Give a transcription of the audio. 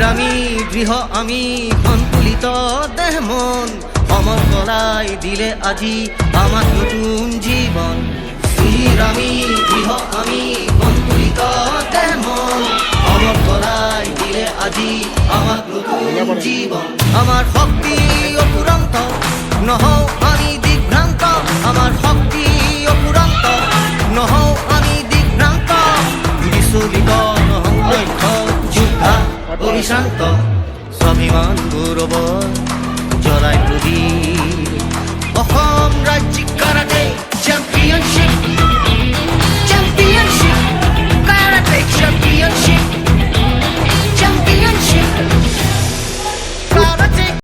আমি গৃহ আমি সন্তুলিত দেহ মন অমৰ কলাই দিলে আজি আমাক নতুন জীৱন আমি গৃহ আমি সন্তুলিত দেহ মন অমৰ কলাই দিলে আজি আমাক নতুন জীৱন আমাৰ শক্তি অপুৰন্ত নহও আমি দিগ্ভ্ৰান্ত আমাৰ শক্তি অপুৰন্ত নহও আমি দিগ্ভ্ৰান্ত বিচলিত নহও লক্ষ্য যোদ্ধা অবিশ্ৰান্ত স্বাভিমান গৌৰৱ জ্বলাই প্ৰদীপ অসম ৰাজ্যিক কাৰাটে চেম্পিয়নশ্বিপ